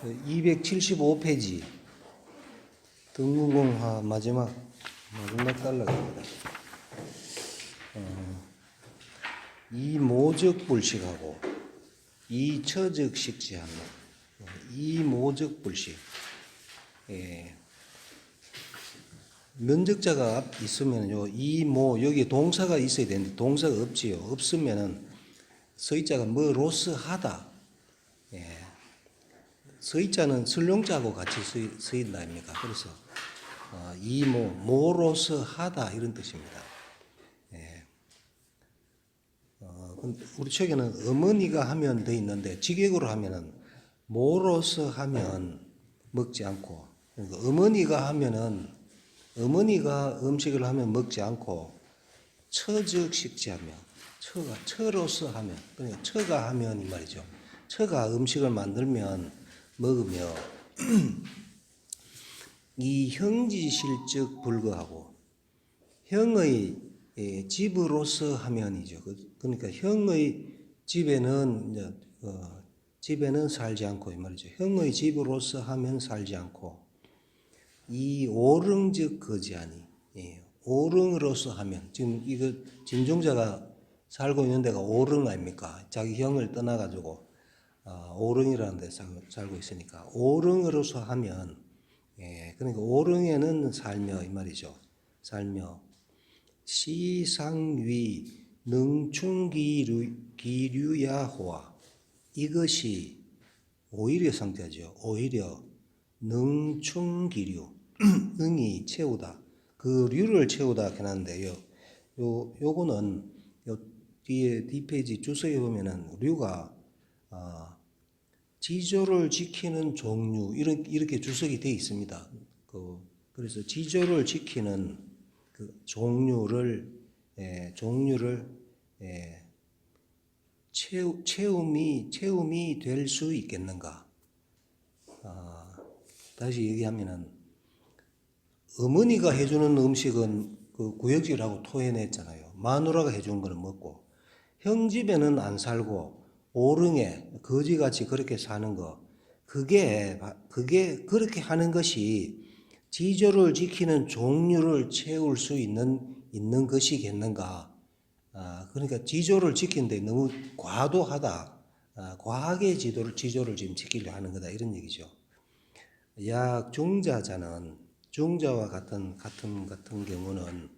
275페이지 등무공화 마지막 단락입니다. 이모적 불식하고 이처적 식지하며 이모적 불식. 면적자가 있으면요, 이모 여기 동사가 있어야 되는데 동사가 없지요. 없으면은 서의자가 뭐로서 하다. 서의자는 설용자하고 같이 쓰인다 아닙니까? 그래서 이모 모로서 하다 이런 뜻입니다. 우리 책에는 어머니가 하면 돼 있는데 직역으로 하면은 모로서 하면 먹지 않고, 그러니까 어머니가 하면은 어머니가 음식을 하면 먹지 않고 처적 식지하며 처로서 하면, 그러니까 처가 하면 이 말이죠. 처가 음식을 만들면 먹으며 이 형지실적 불거하고 형의 집으로서 하면이죠. 그러니까 형의 집에는 이제 집에는 살지 않고 이 말이죠. 형의 집으로서 하면 살지 않고 이 오릉적 거지하니, 오릉으로서 하면, 지금 이거 진중자가 살고 있는 데가 오릉 아닙니까? 자기 형을 떠나가지고 오릉이라는 데 살고 있으니까 오릉으로서 하면, 그러니까 오릉에는 살며 이 말이죠. 살며 시상위 능충기류야호와, 이것이 오히려 상태죠. 오히려 능충기류 능이 채우다, 그 류를 채우다 해놨는데요. 요거는 요 뒤에 뒷페이지 주석에 보면은 류가 지조를 지키는 종류 이렇게 주석이 되어 있습니다. 그래서 지조를 지키는 그 종류를 체움이 될 수 있겠는가? 다시 얘기하면은 어머니가 해주는 음식은 그 구역질하고 토해냈잖아요. 마누라가 해준 거는 먹고, 형 집에는 안 살고 오릉에 거지같이 그렇게 사는 거, 그게 그렇게 하는 것이 지조를 지키는 종류를 채울 수 있는 것이겠는가? 그러니까 지조를 지키는데 너무 과도하다. 과하게 지조를 지금 지키려 하는 거다 이런 얘기죠. 약 중자자는 중자와 같은 경우는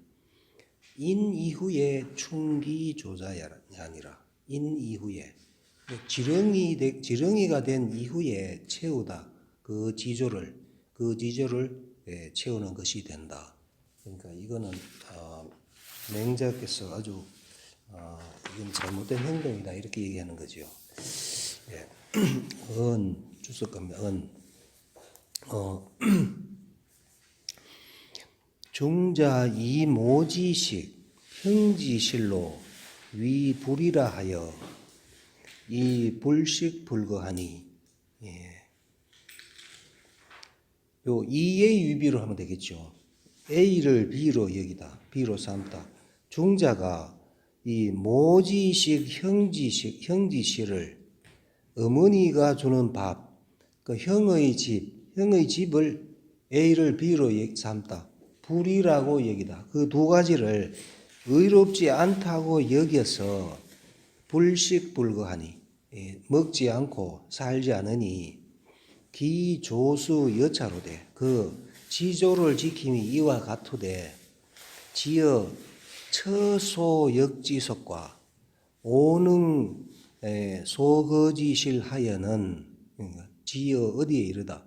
인 이후에 충기조자야 아니라 인 이후에 지렁이가 된 이후에 채우다, 그 지조를 채우는 것이 된다. 그러니까 이거는 맹자께서 아주 이건 잘못된 행동이다 이렇게 얘기하는 거죠. 주석가면 중자 이모지식 형지실로 위불이라 하여 이 불식 불거하니, 요 이의 위비로 하면 되겠죠. A를 B로 여기다, B로 삼다. 중자가 이 모지식 형지실을 어머니가 주는 밥, 그 형의 집을 A를 B로 삼다. 불이라고 여기다. 그 두 가지를 의롭지 않다고 여겨서 불식불거하니, 먹지 않고 살지 않으니 기조수 여차로되, 그 지조를 지킴이 이와 같으되 지어 처소역지석과 오능 소거지실 하여는, 지어 어디에 이르다.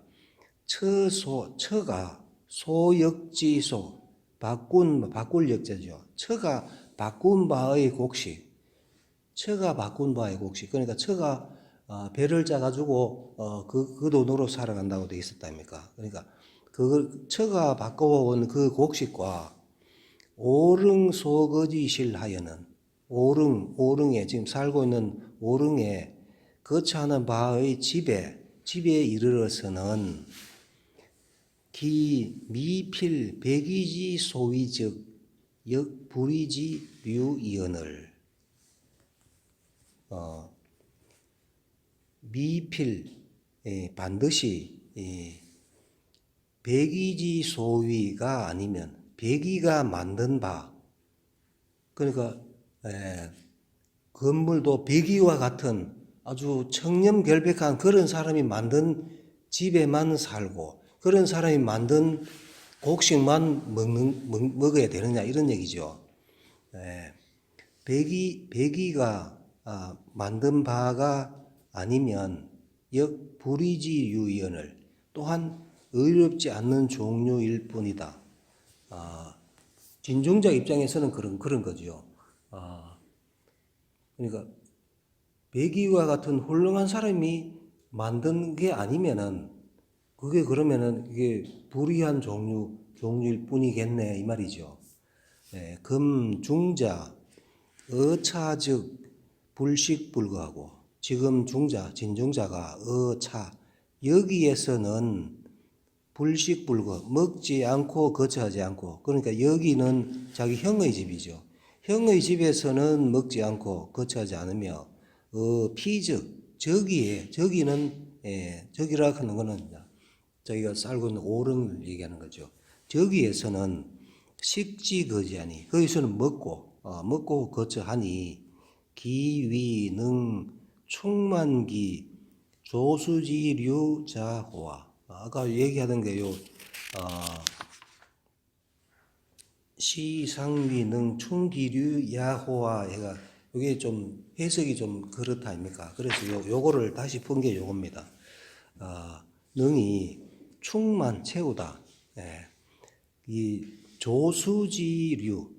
처가 소역지소, 바꿀 역자죠. 처가 바꾼 바의 곡식. 그러니까 처가 배를 짜가지고 그 돈으로 살아간다고 돼 있었답니까? 그러니까 그 처가 바꿔온 그 곡식과 오릉 소거지실 하여는, 오릉에 지금 살고 있는 오릉에 거처하는 바의 집에 이르러서는 기 미필 백이지 소위적 역불이지 류이언을, 미필 반드시 백이지 소위가 아니면 백이가 만든 바, 그러니까 건물도 백이와 같은 아주 청렴결백한 그런 사람이 만든 집에만 살고 그런 사람이 만든 곡식만 먹어야 되느냐 이런 얘기죠. 백이가 만든 바가 아니면 역 불이지유연을 또한 의롭지 않는 종류일 뿐이다. 진중자 입장에서는 그런 거죠. 그러니까 백이와 같은 훌륭한 사람이 만든 게 아니면은 그게 그러면은 이게 불의한 종류일 뿐이겠네 이 말이죠. 금중자 어차즉 불식불거하고 지금 중자 진중자가 어차 여기에서는 불식불거 먹지 않고 거처하지 않고 그러니까 여기는 자기 형의 집이죠. 형의 집에서는 먹지 않고 거처하지 않으며 피즉 저기는 저기라 하는 거는 저희가 살고 있는 오릉을 얘기하는 거죠. 저기에서는 식지 거지하니 거기서는 먹고 거처하니 기위능 충만기 조수지류 자호와 아까 얘기하던 게요. 시상위능 충기류 야호와 해가 이게 좀 해석이 좀 그렇다 아닙니까? 그래서 요거를 다시 푼 게 요겁니다. 능이 충만 채우다. 이 조수지류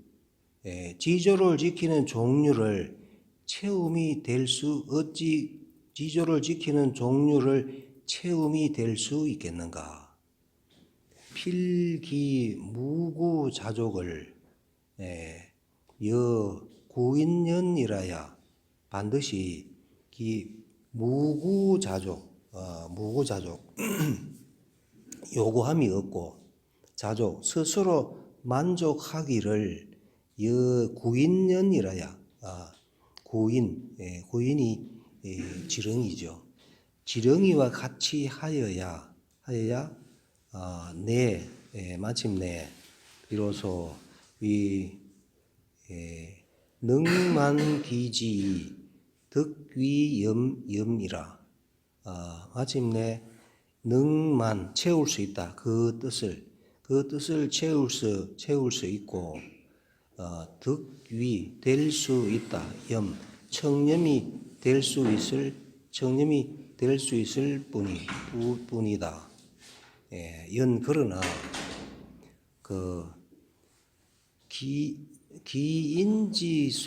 지조를 지키는 종류를 체험이 될 수 어찌 지조를 지키는 종류를 체험이 될 수 있겠는가? 필기 무구자족을 구인년이라야 반드시 기 무구자족 요구함이 없고 자족 스스로 만족하기를 구인년이라야 구인이 지렁이죠. 지렁이와 같이 하여야 마침내 비로소 이 능만기지 득위염이라 마침내 능만 채울 수 있다. 그 뜻을 채울 수 있고 득위 될 수 있다. 청렴이 될 수 있을 뿐이다. 그러나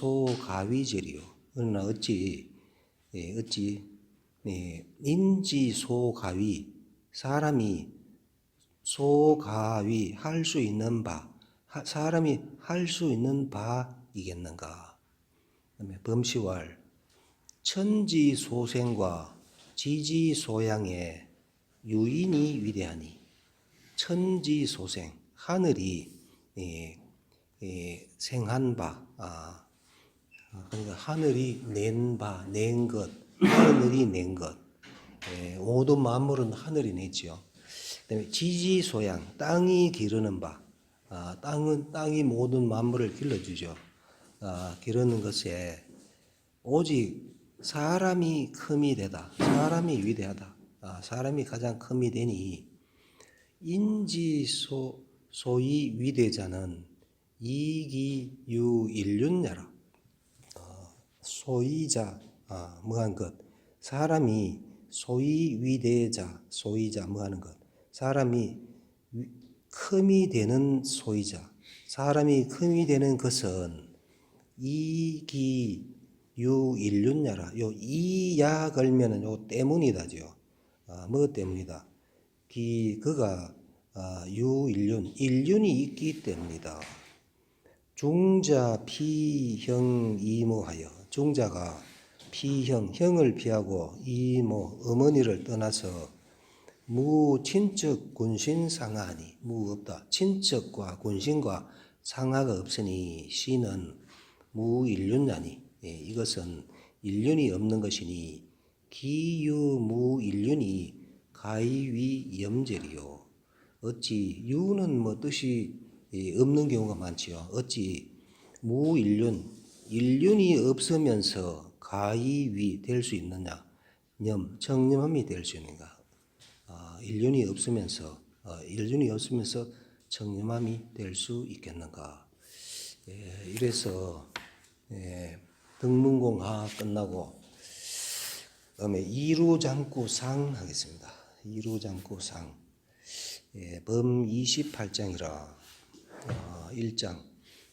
기인지소가위제리요. 그러나 어찌 인지소가위 사람이 소가위 할 수 있는 바 사람이 할 수 있는 바이겠는가? 그다음에 범시왈 천지소생과 지지소양의 유인이 위대하니 천지소생 하늘이 생한 바 그러니까 하늘이 낸 것 하늘이 낸 것 모든 만물은 하늘이 냈죠. 그다음에 지지소양 땅이 기르는 바 땅이 모든 만물을 길러주죠. 기르는 것에 오직 사람이 큼이 되다. 사람이 위대하다. 사람이 가장 큼이 되니 인지소이 위대자는 이기유인륜야라. 소이자 뭐한 것. 사람이 소이 위대자 소이자 뭐하는 것. 사람이 큼이 되는 소이자. 사람이 큼이 되는 것은 이기유인륜야라. 요 이야 걸면은 요 때문이다죠. 뭐 때문이다. 그가 인륜이 있기 때문이다. 중자 피형 이모하여 중자가 형을 피하고 이모 어머니를 떠나서 무친척 군신 상하니 없다. 친척과 군신과 상하가 없으니 시는 무인륜하니 이것은 인륜이 없는 것이니 기유무인륜이 가이위 염절이요. 어찌 유는 뭐 뜻이 없는 경우가 많지요. 어찌 일륜이 없으면서 가이위 될 수 있느냐? 청렴함이 될 수 있는가? 일륜이 없으면서 청렴함이 될 수 있겠는가? 이래서 등문공하 끝나고 그다음에 이루장구상 하겠습니다. 이루장구상 범 28장이라 1장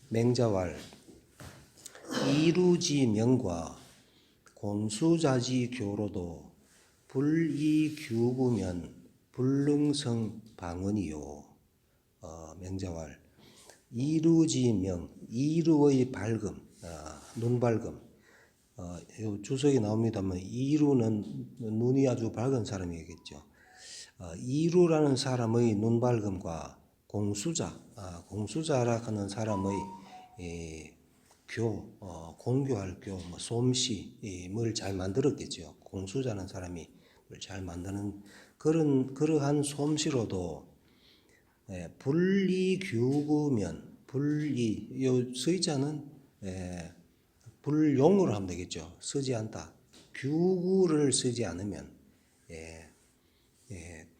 맹자왈 이루지명과 곤수자지 교로도 불이규구면 불능성 방언이요. 맹자왈 이루지명 이루의 밝음 눈 밝음 주석이 나옵니다만 이루는 눈이 아주 밝은 사람이겠죠. 이루라는 사람의 눈 밝음과 공수자라 하는 사람의 공교할 솜씨를 잘 만들었겠죠. 공수자는 사람이 잘 만드는 그러한 솜씨로도 불이규구면 요 서자는 불용으로 하면 되겠죠. 쓰지 않다. 규구를 쓰지 않으면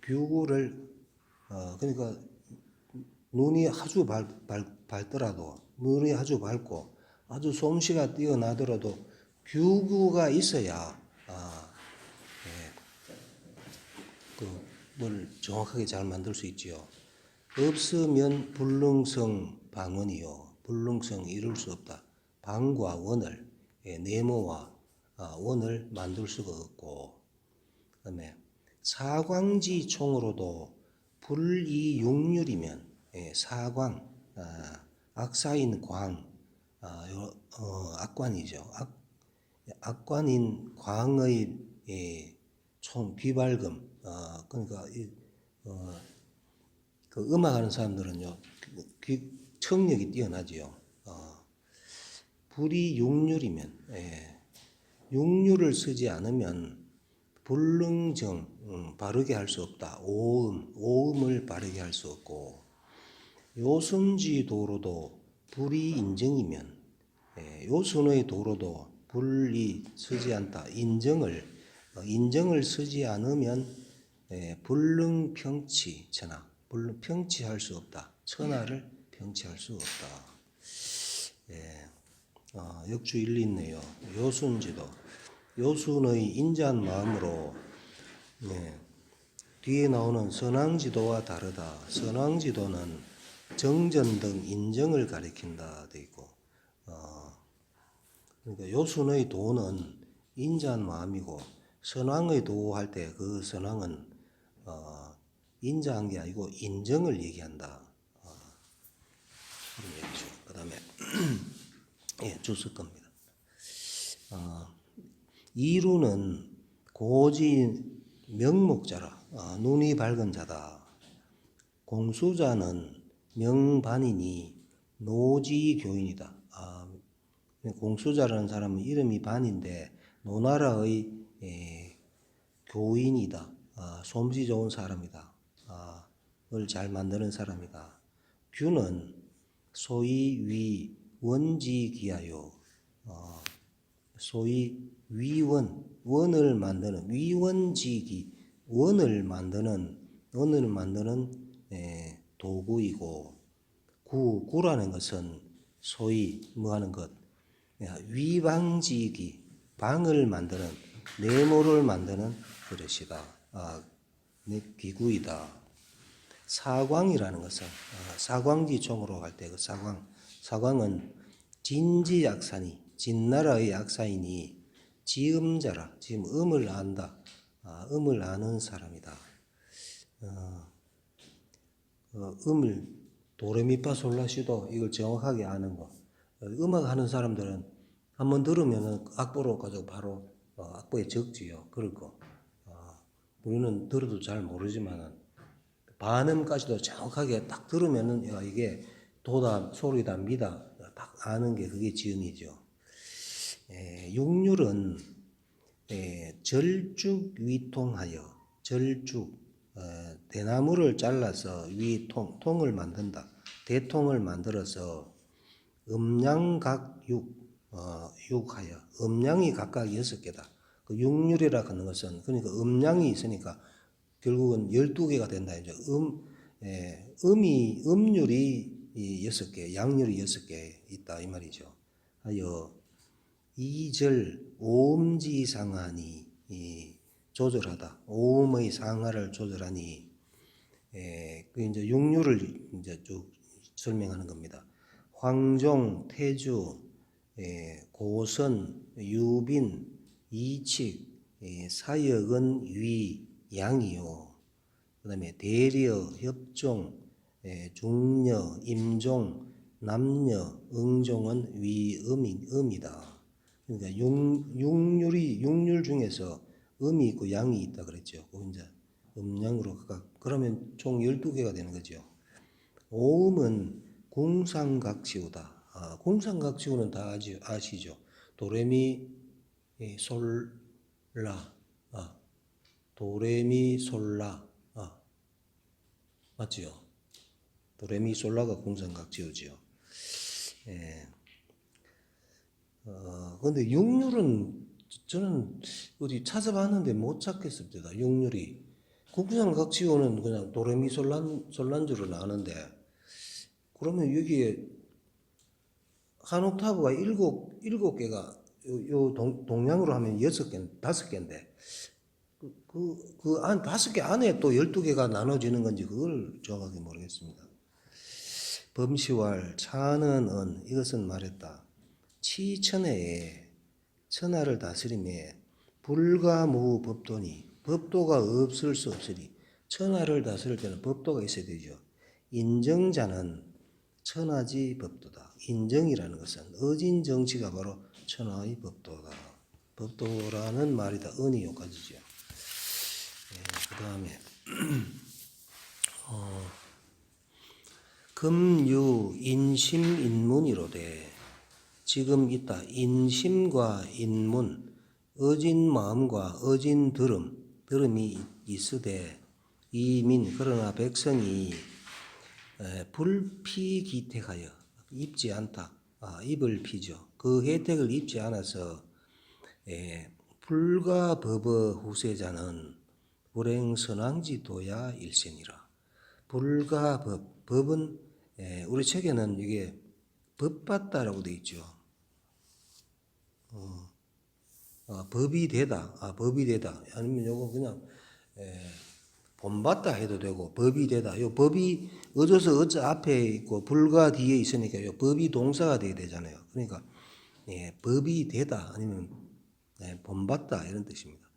규구를 그러니까 눈이 아주 밝더라도 눈이 아주 밝고 아주 솜씨가 뛰어나더라도 규구가 있어야 뭘 정확하게 잘 만들 수 있지요. 없으면 불능성 방언이요. 불능성 이룰 수 없다. 방과 원을 네모와 원을 만들 수가 없고 그다음에 사광지 총으로도 불이육률이면 사광 악사인 광 악관이죠. 악관인 광의 총 비발금 그러니까 그 음악하는 사람들은요 청력이 뛰어나지요. 불이 육률이면 육률을 쓰지 않으면 불능정 바르게 할 수 없다. 오음을 바르게 할 수 없고 요순지 도로도 불이 인정이면 요순의 도로도 불이 쓰지 않다. 인정을 쓰지 않으면 불능평치 천하 불능 평치할 수 없다. 천하를 평치할 수 없다. 역주 일리 있네요. 요순지도 요순의 인자한 마음으로 뒤에 나오는 선왕지도와 다르다. 선왕지도는 정전 등 인정을 가리킨다 돼 있고 그러니까 요순의 도는 인자한 마음이고 선왕의 도 할 때 그 선왕은 인자한 게 아니고 인정을 얘기한다. 그런 얘기죠. 그 다음에 주석 겁니다. 이루는 고지 명목자라 눈이 밝은 자다. 공수자는 명반이니 노지교인이다. 공수자라는 사람은 이름이 반인데 노나라의 교인이다. 솜씨 좋은 사람이다. 을 잘 만드는 사람이다. 규는 소위 위원지기하여 소위 원을 만드는 위원지기 원을 만드는 도구이고 구라는 것은 소위 하는 것 위방지기 방을 만드는 네모를 만드는 그릇이다. 기구이다. 사광이라는 것은 사광지 총으로 갈 때 그 사광은 진지약사니 진나라의 약사이니 지음자라 지금 음을 안다. 음을 아는 사람이다. 음을 도레미파솔라시도 이걸 정확하게 아는 거. 음악 하는 사람들은 한번 들으면은 악보로 가지고 바로 악보에 적지요. 그럴 거. 우리는 들어도 잘 모르지만은 반음까지도 정확하게 딱 들으면은 야 이게 도다 소리다 미다 딱 아는 게 그게 지음이죠. 육률은 절죽위통하여 절죽, 대나무를 잘라서 통을 만든다. 대통을 만들어서 음양각육, 육하여 음양이 각각 6개다. 그 육률이라 하는 것은 그러니까 음양이 있으니까 결국은 12개가 된다. 이제 음률이 6개, 양률이 6개 있다 이 말이죠. 하여 이절 오음지상하니 조절하다. 오음의 상하를 조절하니 그 이제 육류를 이제 쭉 설명하는 겁니다. 황종, 태주, 고선, 유빈, 이칙, 사역은 위, 양이요. 그다음에 대려, 협종, 중려, 임종, 남녀, 응종은 위, 음이다. 그러니까 육률 중에서 음이 있고 양이 있다 그랬죠. 그 이제 음양으로 각각 그러면 총 12개가 되는 거죠. 오음은 궁상각시우다. 궁상각시우는 다 아시죠. 도레미 솔라, 도레미 솔라, 맞지요? 도레미 솔라가 궁상각시우지요. 근데 육률은 저는 어디 찾아봤는데 못 찾겠습니다. 육률이 궁상각시우는 그냥 도레미 솔란 줄은 아는데 그러면 여기에 한 옥타브가 일곱 개가 요 동양으로 하면 6개, 5개인데 그 안 5개 안에 또 12개가 나눠지는 건지 그걸 정확하게 모르겠습니다. 범시왈 차는 은 이것은 말했다. 치천해에 천하를 다스림에 불가무 법도니 법도가 없을 수 없으니 천하를 다스릴 때는 법도가 있어야 되죠. 인정자는 천하지 법도다. 인정이라는 것은 어진 정치가 바로 천하의 법도다. 법도라는 말이다. 은이 요까지죠. 그 다음에 금유 인심 인문이로되 지금 있다. 인심과 인문 어진 마음과 어진 들음이 있으되 이민 그러나 백성이 불피기택하여 입지 않다. 입을 피죠. 그 혜택을 입지 않아서 불가법의 후세자는 불행선왕지도야 일생이라. 불가법, 법은 우리 책에는 이게 법받다라고 되어 있죠. 법이 되다, 법이 되다. 아니면 요거 그냥 본받다 해도 되고 법이 되다. 요 법이 어져서 어째 앞에 있고 불가 뒤에 있으니까 요 법이 동사가 돼야 되잖아요. 그러니까 법이 되다 아니면 본받다 이런 뜻입니다.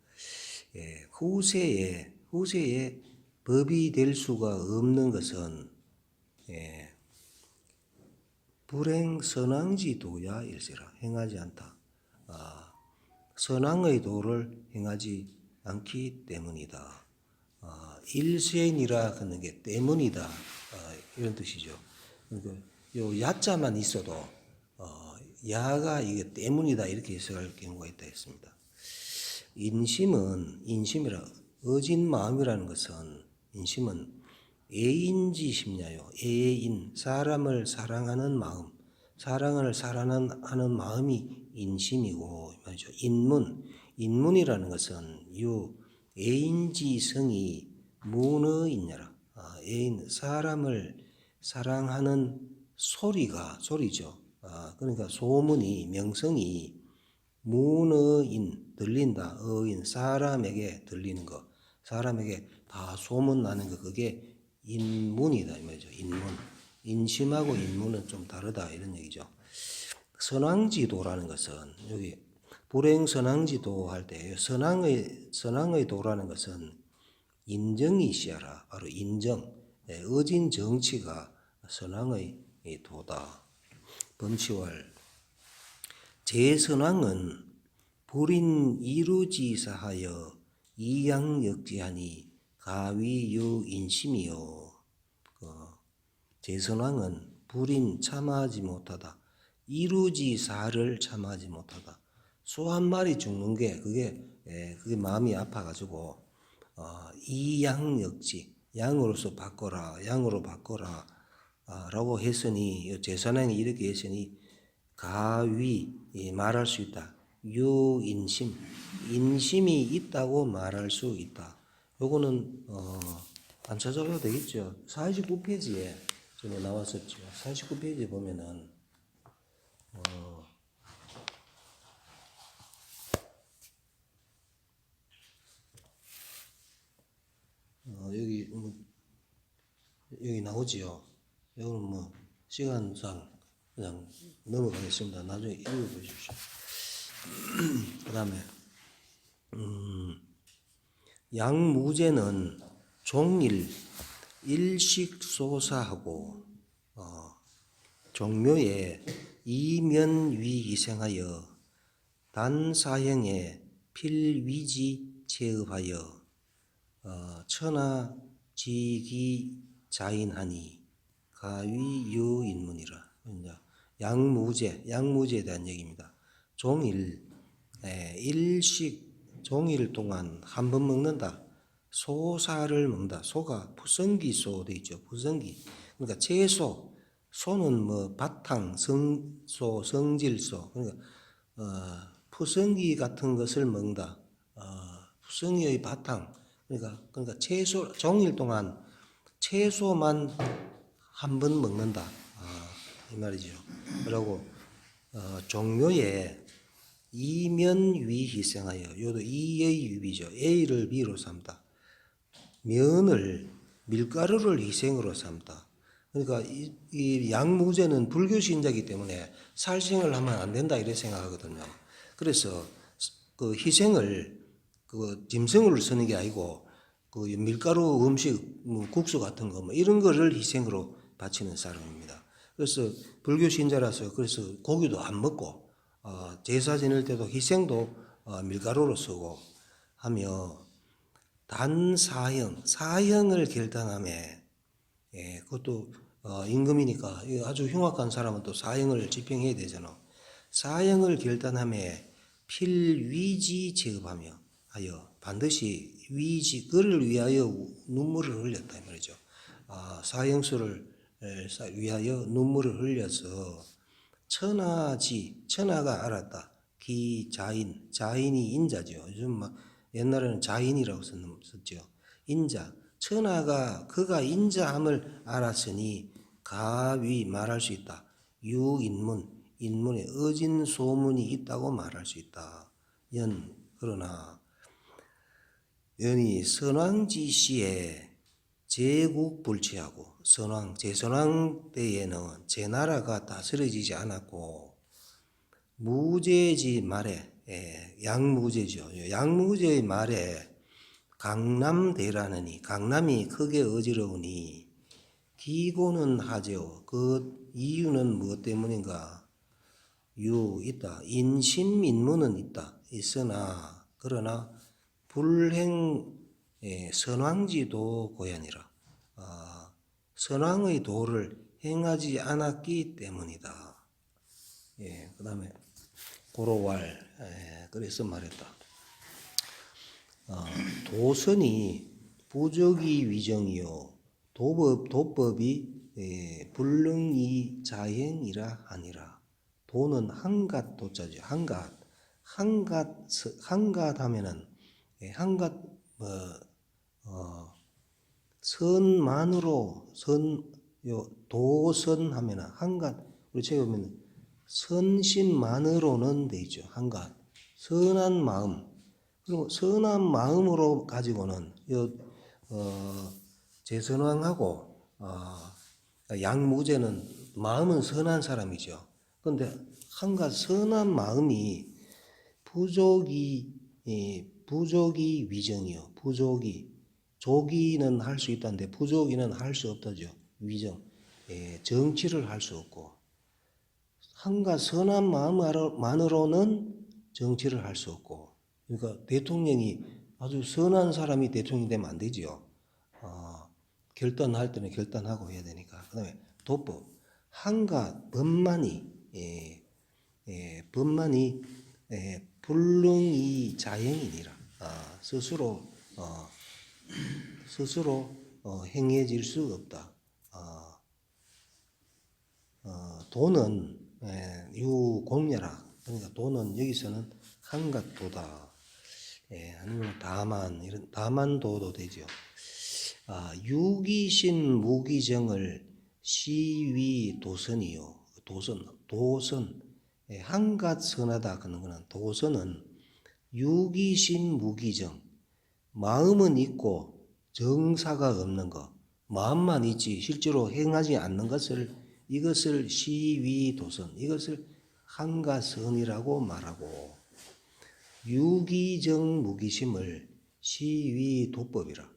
후세에 법이 될 수가 없는 것은 불행 선왕지도야 일세라. 행하지 않다. 선왕의 도를 행하지 않기 때문이다. 일세니라 하는 게 때문이다. 이런 뜻이죠. 그러니까 요 야자만 있어도 야가 이게 때문이다 이렇게 해석할 경우가 있다 했습니다. 인심이라 어진 마음이라는 것은 인심은 애인지 싶냐요. 애인 사람을 사랑하는 마음, 사랑을 사랑하는 마음이 인심이고 말이죠. 인문이라는 것은 요 애인지성이 문어있냐라. 애인 사람을 사랑하는 소리죠. 그러니까 소문이 명성이 문어인 들린다. 어인 사람에게 들리는 거, 사람에게 다 소문 나는 거 그게 인문이다 이 말이죠. 인심하고 인문은 좀 다르다 이런 얘기죠. 선왕지도라는 것은 여기 불행 선왕지도 할 때 선왕의 도라는 것은 인정이 시하라. 바로 인정. 어진 정치가 선왕의 도다. 범시왈 제선왕은 불인 이루지사하여 이양역지하니 가위유 인심이요. 제선왕은 불인 참아하지 못하다. 이루지사를 참아하지 못하다. 소 한 마리 죽는 게 그게 마음이 아파가지고 이양역지 양으로서 바꿔라 양으로 바꿔라 라고 했으니 제사장이 이렇게 했으니 가위 말할 수 있다. 유인심 인심이 있다고 말할 수 있다. 요거는 안 찾아봐도 되겠죠. 49페이지에 전에 나왔었죠. 49페이지에 보면은 여기 나오지요. 이거는 뭐 시간상 그냥 넘어가겠습니다. 나중에 읽어보십시오. 그다음에 양무제는 종일 일식소사하고 종묘에 이면위희생하여 단사형에 필위지 체업하여 천하지기자인하니 가위유인문이라. 양무제에 대한 얘기입니다. 종일 일식 종일 동안 한 번 먹는다. 소사를 먹는다. 소가 푸성기소 돼 있죠. 푸성기. 그러니까 채소. 소는 뭐 바탕, 성소, 성질소. 그러니까 푸성기 같은 것을 먹는다. 푸성이의 바탕. 그러니까 채소 종일 동안 채소만 한 번 먹는다. 이 말이죠. 그리고 종묘에 이면위 희생하여 요도 이의 유비죠. A를 B로 삼다. 밀가루를 희생으로 삼다. 그러니까 이 양무제는 불교 신자이기 때문에 살생을 하면 안 된다 이렇게 생각하거든요. 그래서 그 희생을 그 짐승을 쓰는 게 아니고 그 밀가루 음식 뭐 국수 같은 거 뭐 이런 거를 희생으로 바치는 사람입니다. 그래서 불교 신자라서 그래서 고기도 안 먹고 제사 지낼 때도 희생도 밀가루로 쓰고 하며 사형을 결단함에 그것도 임금이니까 아주 흉악한 사람은 또 사형을 집행해야 되잖아. 사형을 결단함에 필위지 제업하며 하여 반드시 위지 그를 위하여 눈물을 흘렸다 이 말이죠. 사형수를 위하여 눈물을 흘려서 천하가 알았다. 자인이 인자죠. 요즘 막 옛날에는 자인이라고 썼죠. 인자. 천하가 그가 인자함을 알았으니 가위 말할 수 있다. 인문에 어진 소문이 있다고 말할 수 있다. 그러나 연이 선왕지시에 제국불치하고 제선왕 때에는 제 나라가 다스려지지 않았고 무제지 말에 양무제죠. 양무제의 말에 강남대라느니 강남이 크게 어지러우니 기고는 하죠. 그 이유는 무엇 때문인가? 있다. 인심인문은 있으나 그러나 불행 선왕지도 고연이라. 선왕의 도를 행하지 않았기 때문이다. 그 다음에 고로왈 그래서 말했다. 도선이 부적이 위정이요 도법이 불능이 자행이라 하니라. 도는 한갓 도자죠. 한갓 하면은 한갓 선만으로 도선 하면은 한갓 우리 책에 보면 선심만으로는 돼 있죠. 한갓 선한 마음. 그리고 선한 마음으로 가지고는 제선왕하고 양무제는 마음은 선한 사람이죠. 그런데 한갓 선한 마음이 부족이 위정이요. 조기는 할 수 있다는데 부족이는 할 수 없다죠. 위정. 정치를 할 수 없고 한갓 선한 마음만으로는 정치를 할 수 없고 그러니까 대통령이 아주 선한 사람이 대통령이 되면 안 되지요. 결단할 때는 결단하고 해야 되니까. 그 다음에 도법. 한갓 법만이 불능이 자행이니라. 스스로 스스로 행해질 수 없다. 도는 유공녀라. 그러니까 도는 여기서는 한갓도다. 아니면 다만 이런 다만도도 되죠. 유기신 무기정을 시위도선이요. 도선 한갓선하다 그런 거는 도선은 유기신 무기정 마음은 있고 정사가 없는 것 마음만 있지 실제로 행하지 않는 것을 이것을 시위도선 이것을 한갓선이라고 말하고 유기정 무기심을 시위도법이라.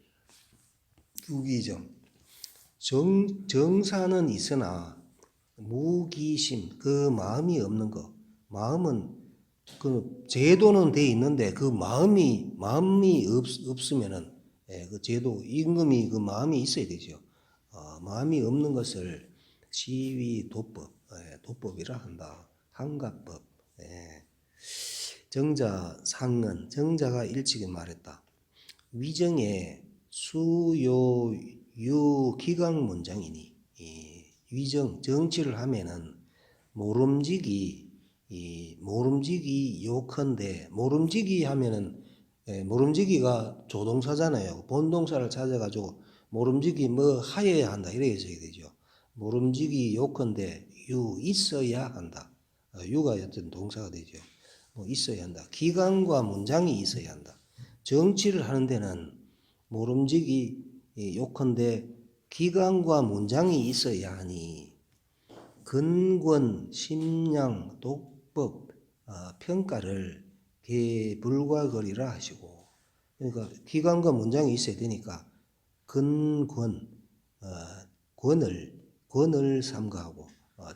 유기정 정사는 있으나 무기심 그 마음이 없는 것 마음은 그 제도는 돼 있는데 그 마음이 없으면은 그 제도 임금이 그 마음이 있어야 되죠. 마음이 없는 것을 시위 도법이라 한다. 한가법. 정자 상은 정자가 일찍이 말했다. 위정의 수요 유 기강 문장이니 위정 정치를 하면은 모름지기 요컨대 모름지기 하면은 모름지기가 조동사잖아요. 본동사를 찾아가지고 모름지기 뭐 하여야 한다 이렇게 해석이 되죠. 모름지기 요컨대 유 있어야 한다. 유가 어떤 동사가 되죠. 뭐 있어야 한다. 기간과 문장이 있어야 한다. 정치를 하는 데는 모름지기 요컨대 기간과 문장이 있어야 하니 근권, 심량, 독법, 평가를 개불과거리라 하시고 그러니까 기관과 문장이 있어야 되니까 근권, 권을 삼가하고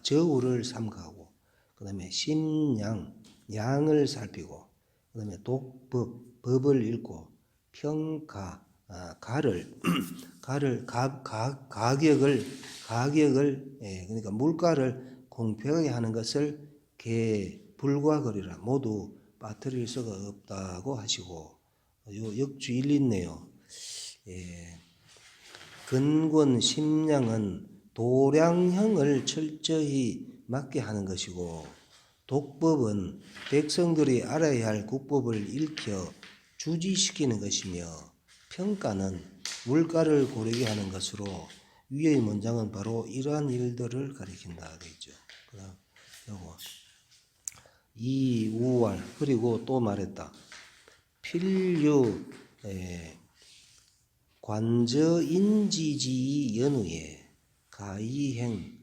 저우를 삼가하고 그 다음에 심양, 양을 살피고 그 다음에 독법, 법을 읽고 평가, 가격을 그러니까 물가를 공평하게 하는 것을 불과거리라 모두 빠뜨릴 수가 없다고 하시고 요 역주 일리 있네요. 근권 심량은 도량형을 철저히 맞게 하는 것이고 독법은 백성들이 알아야 할 국법을 읽혀 주지시키는 것이며 평가는 물가를 고르게 하는 것으로 위의 문장은 바로 이러한 일들을 가리킨다 되죠. 그다음 요거 이우왈 그리고 또 말했다. 필유 관저인지지 연후에 가이행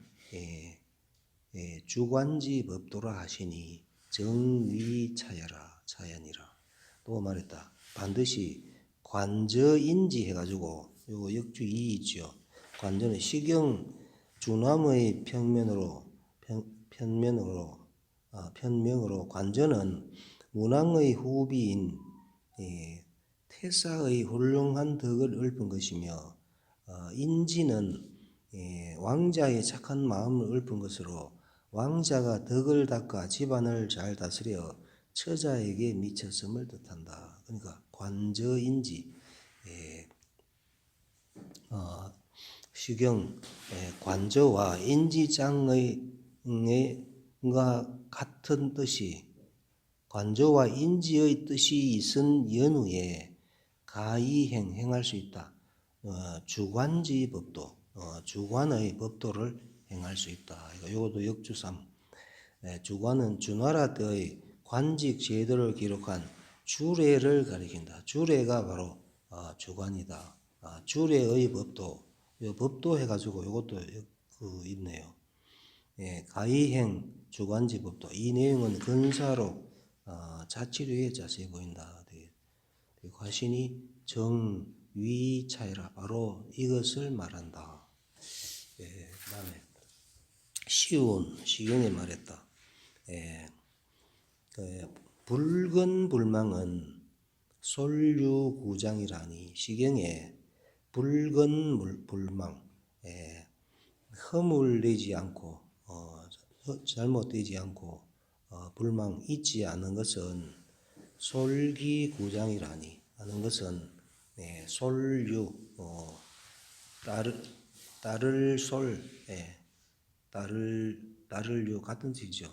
주관지 법도라 하시니 정위차야라 차연이라. 또 말했다. 반드시 관저인지 해가지고 요거 역주 2 있죠. 관저는 시경 주남의 편명으로 관저는 문왕의 후비인 태사의 훌륭한 덕을 읊은 것이며 인지는 왕자의 착한 마음을 읊은 것으로 왕자가 덕을 닦아 집안을 잘 다스려 처자에게 미쳤음을 뜻한다. 그러니까 관저인지 시경 관저와 인지장의 같은 뜻이 관저와 인지의 뜻이 있은 연후에 가이행 행할 수 있다. 주관지 법도 주관의 법도를 행할 수 있다. 이것도 역주 3. 주관은 주나라 때의 관직 제도를 기록한 주례를 가리킨다. 주례가 바로 주관이다. 주례의 법도 법도 해가지고 이것도 있네요. 가이행 주관지 법도 이 내용은 근사로 자치료에 자세히 보인다. 과신이 정위차이라 바로 이것을 말한다. 그다음에 시경에 말했다. 붉은 불망은 솔유구장이라니 시경에 붉은 불망 허물되지 않고 잘못되지 않고 불망 있지 않은 것은 솔기구장이라니 하는 것은 솔유 따를 솔 따를 유 같은 뜻이죠.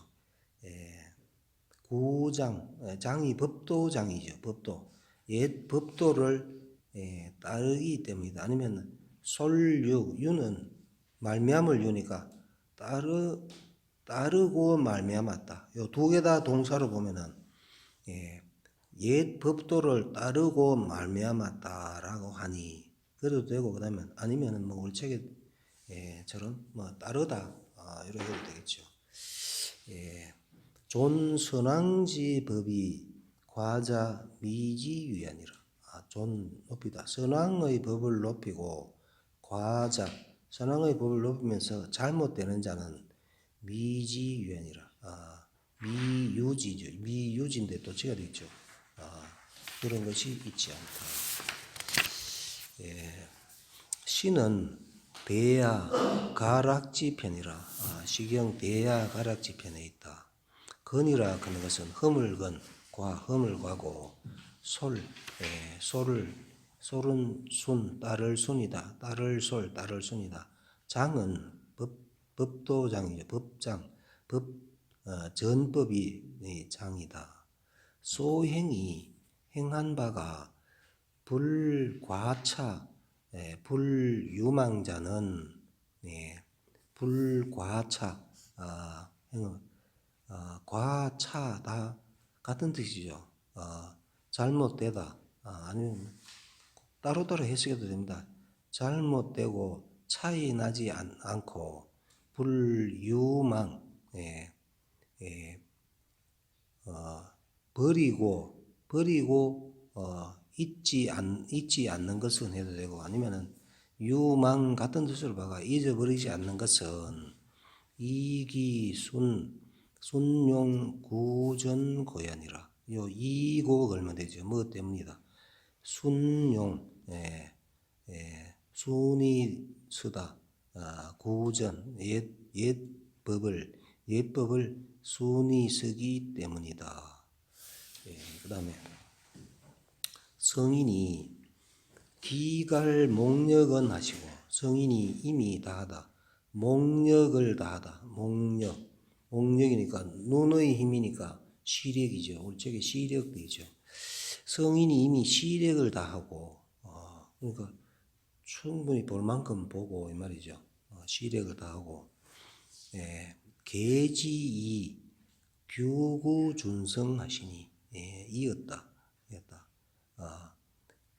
구장 장이 법도장이죠. 법도 옛 법도를 따르기 때문이다. 아니면 솔유 유는 말미암을 유니까 따르고 말미암았다. 요 두 개 다 동사로 보면은 옛 법도를 따르고 말미암았다라고 하니 그래도 되고 그다음에 아니면은 뭐 우리 책에처럼 뭐 따르다 이렇게 해도 되겠죠. 존 선왕지 법이 과자 미지 위하니라. 존 높이다. 선왕의 법을 높이고 과자 선왕의 법을 높이면서 잘못되는 자는 미지 위하니라. 미유지죠. 미유지인데 또 지가 되죠. 그런 것이 있지 않다. 시는 대야 가락지 편이라. 시경 대야 가락지 편에 있다. 건이라 하는 것은 허물건 흠을 과고 솔은 순 따를 순이다. 따를 순이다. 장은 법도장이죠. 법장 전법이 장이다. 소행이 행한 바가 불과차 불유망자는 불과차 과차다 같은 뜻이죠. 잘못되다 아니면 따로따로 해석해도 됩니다. 잘못되고 차이 나지 않고 불유망 버리고 잊지 않는 것은 해도 되고 아니면은 유망 같은 뜻으로 봐가 잊어버리지 않는 것은 이기순 순용 구전 고연이라. 요 이고 걸면 되죠. 뭐 때문이다. 순용 순이 쓰다 구전 옛 법을 순이 쓰기 때문이다. 그다음에 성인이 기갈 목력은 하시고 성인이 이미 다하다. 목력을 다하다. 목력이니까 눈의 힘이니까 시력이죠. 우리 책에 시력이죠. 성인이 이미 시력을 다하고 그러니까 충분히 볼 만큼 보고 이 말이죠. 시력을 다하고 계지이 규구준성하시니 이었다.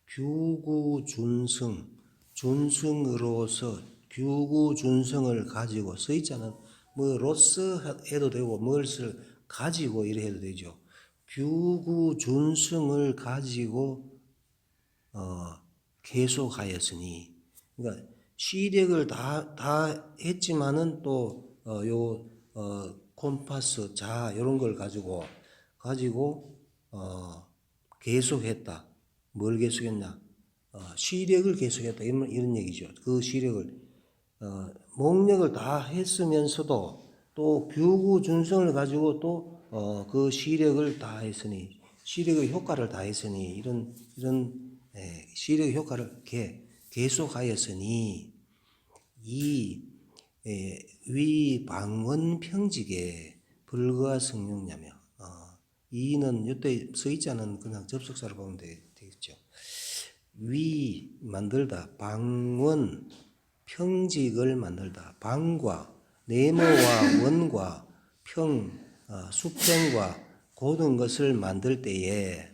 규구준성 준성으로서 규구준성을 가지고 서있자는 뭐로서 해도 되고 무엇을 가지고 이래 해도 되죠. 규구준성을 가지고 계속하였으니 그러니까 시력을 다 했지만은 또 콤파스 자 이런 걸 가지고 계속했다. 뭘 계속했냐? 시력을 계속했다. 이런 얘기죠. 그 시력을 목력을 다 했으면서도 또 규구준성을 가지고 또 그 시력을 다 했으니 시력의 효과를 다 했으니 이런 시력의 효과를 계속하였으니 위 방언 평직에 불가성용냐며 이는 이때 서 있지 않은 그냥 접속사를 보면 되겠죠. 위 만들다 방언 평직을 만들다. 방과 네모와 원과 수평과 고든 것을 만들 때에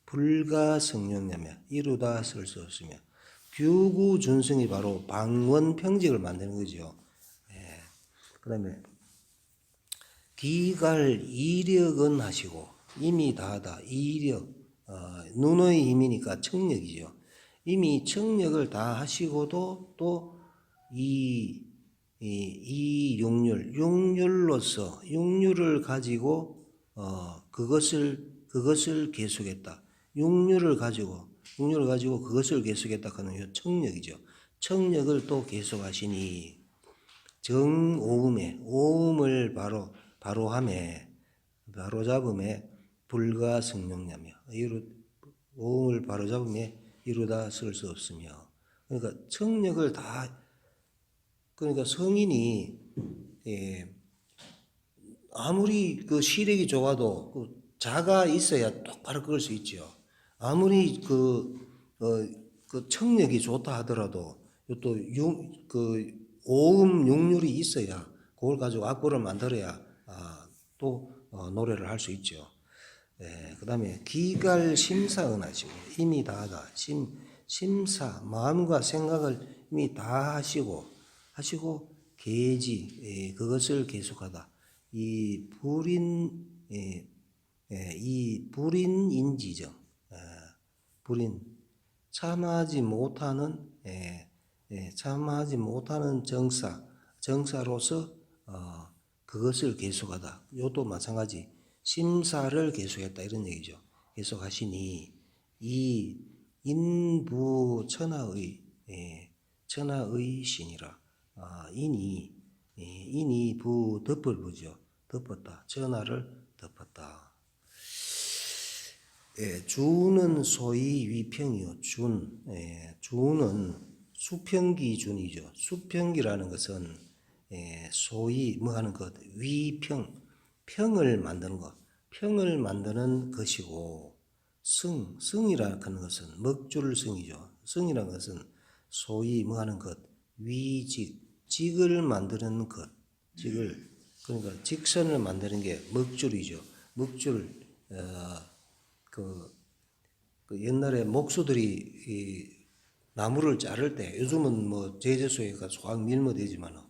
불가성용냐며 이루다 쓸 수 없으며 규구준성이 바로 방원 평직을 만드는 거죠. 그 다음에 기갈 이력은 하시고 이미 다하다. 이력 눈의 힘이니까 청력이죠. 이미 청력을 다 하시고도 또 이 육률로서 육률을 가지고 그것을 계속했다. 육률을 가지고 그것을 계속했다 하는 요 청력이죠. 청력을 또 계속하시니 정오음에 오음을 바로 잡음에 불가성용냐며 오음을 바로 잡음에 이루다 쓸 수 없으며. 그러니까 청력을 다, 그러니까 성인이 아무리 그 시력이 좋아도 그 자가 있어야 똑바로 그럴 수 있죠. 아무리 그 청력이 좋다 하더라도 그 오음 육률이 있어야 그걸 가지고 악보를 만들어야 또 노래를 할 수 있죠. 그다음에 기갈 심사은하시고 이미 다하다. 심사 마음과 생각을 이미 다 하시고 계지 그것을 계속하다. 이 불인인지정 불인 참하지 못하는 정사로서 그것을 계속하다. 이것도 마찬가지 심사를 계속했다 이런 얘기죠. 계속하시니 이 인부 천하의 신이라. 인이 부 덮을 부죠. 덮었다. 천하를 덮었다. 주는 소위 위평이요. 주는 수평기준이죠. 수평기라는 것은 소위 뭐 하는 것, 평을 만드는 것, 평을 만드는 것이고, 성이라는 것은 먹줄 성이죠. 성이라는 것은 소위 뭐 하는 것, 직을 만드는 것, 그러니까 직선을 만드는 게 먹줄이죠. 먹줄, 그 옛날에 목수들이 이 나무를 자를 때, 요즘은 뭐 제재소에 가서 확 밀면 되지만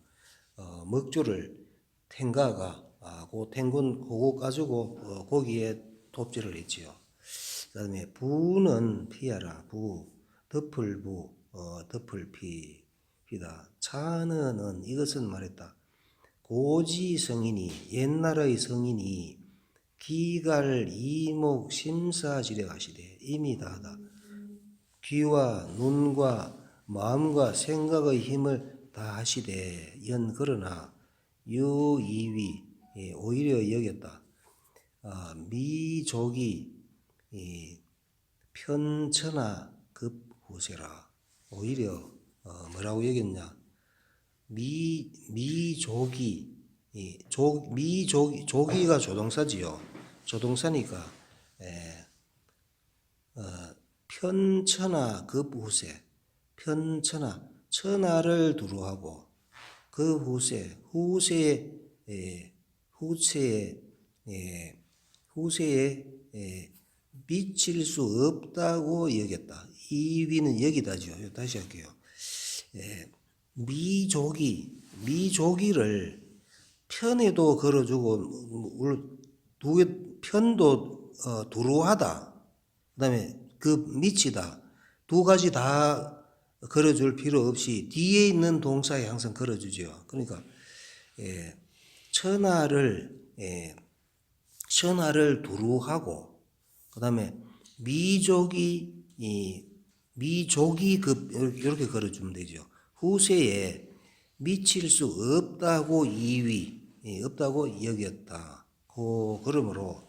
먹줄을 탱가가 그 탱군 그거 가지고 거기에 톱질을 했지요. 그다음에 부는 피하라. 덮을부 덮을피다. 차는은 이것은 말했다. 고지 성인이 옛날의 성인이 기갈 이목 심사지려하시되 이미 다하다. 귀와 눈과 마음과 생각의 힘을 다하시되 그러나 유이위 오히려 여겼다. 미족이 편천하 급후세라. 오히려 뭐라고 여겼냐? 조기가 조동사지요. 조동사니까 편천하 급후세. 천하를 두루하고 그 후세에 미칠 수 없다고 여겼다. 이 위는 여기다죠. 다시 할게요. 미조기를 편에도 걸어주고 편도 두루하다. 그다음에 그 미치다. 두 가지 다 걸어줄 필요 없이 뒤에 있는 동사에 항상 걸어주죠. 그러니까 천하를 두루하고 그다음에 미족이 이렇게 걸어주면 되죠. 후세에 미칠 수 없다고 없다고 여겼다. 그러므로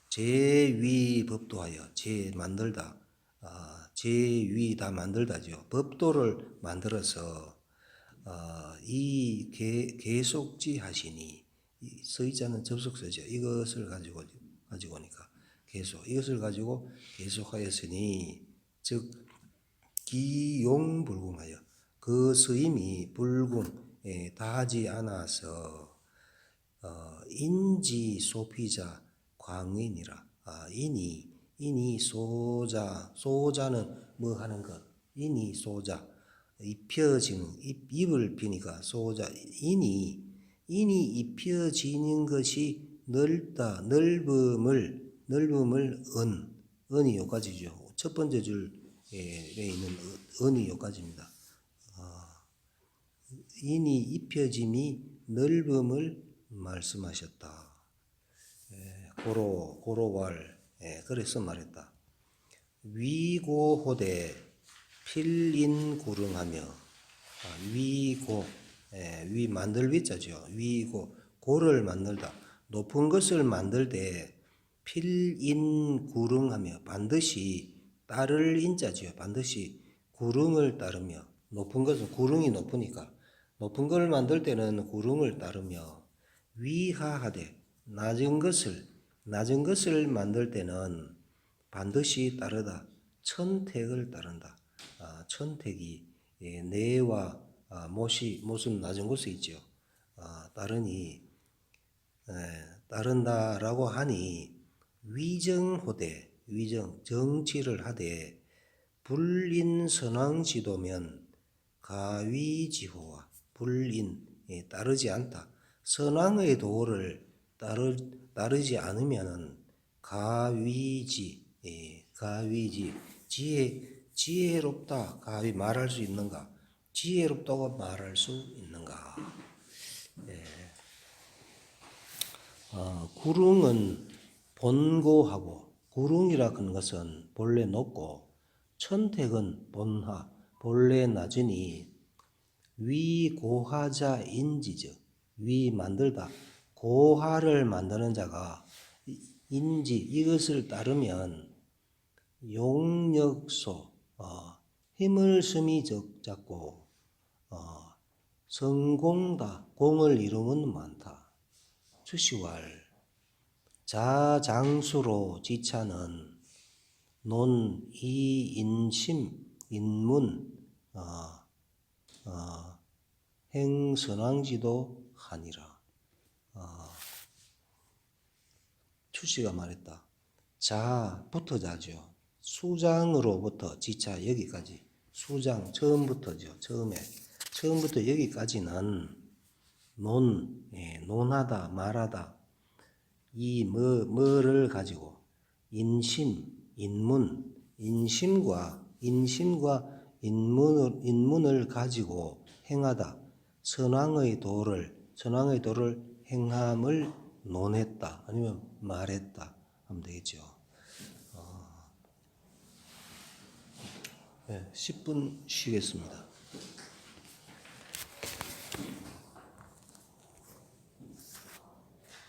제위법도하여 만들다. 제위다 만들다죠. 법도를 만들어서 이 계속지 하시니 서의자는 접속사죠. 이것을 가지고 오니까 계속 이것을 가지고 계속하였으니 즉 기용불궁하여 그 서임이 다하지 않아서 인지 소피자 광인이라. 인이 소자는 뭐 하는 것, 인이 소자 입혀지는 입을 피니까 소자 인이 입혀지는 것이 넓다. 넓음을 은이 여기까지죠. 첫 번째 줄에 있는 은이 여기까지입니다. 인이 입혀짐이 넓음을 말씀하셨다. 고로왈 그래서 말했다. 위고호대 필인구릉하며 위 만들 위자죠. 고를 만들다. 높은 것을 만들 때 필인구릉하며 반드시 따를 인자지요. 반드시 구릉을 따르며 높은 것은 구릉이 높으니까 높은 걸 만들 때는 구릉을 따르며 위하하되 낮은 것을 만들 때는 반드시 따르다 천택을 따른다. 천택이 내와 못은 낮은 곳에 있죠. 따른다라고 하니 위정호대 정치를 하되 불인선왕지도면 가위지호와 따르지 않다. 선왕의 도를 따르지 않으면은 가위지 지혜롭다. 가위 말할 수 있는가? 지혜롭다고 말할 수 있는가? 구릉은 본고하고 구릉이라 하는 것은 본래 높고 천택은 본하 본래 낮으니 위고하자 인지죠. 위 만들다 고하를 만드는 자가 인지 이것을 따르면 용력소 힘을 숨이 잡고 성공다 공을 이루면 많다. 추시왈 자장수로 지차는 논 이인심 인문 행선왕지도 하니라. 추씨가 말했다. 자부터 자죠. 수장으로부터 지차 여기까지 수장 처음부터죠. 처음부터 여기까지는 논하다 말하다 이 뭐를 가지고 인심과 인문을 가지고 행하다 선왕의 도를 행함을 논했다 아니면 말했다 하면 되겠죠. 10분 쉬겠습니다.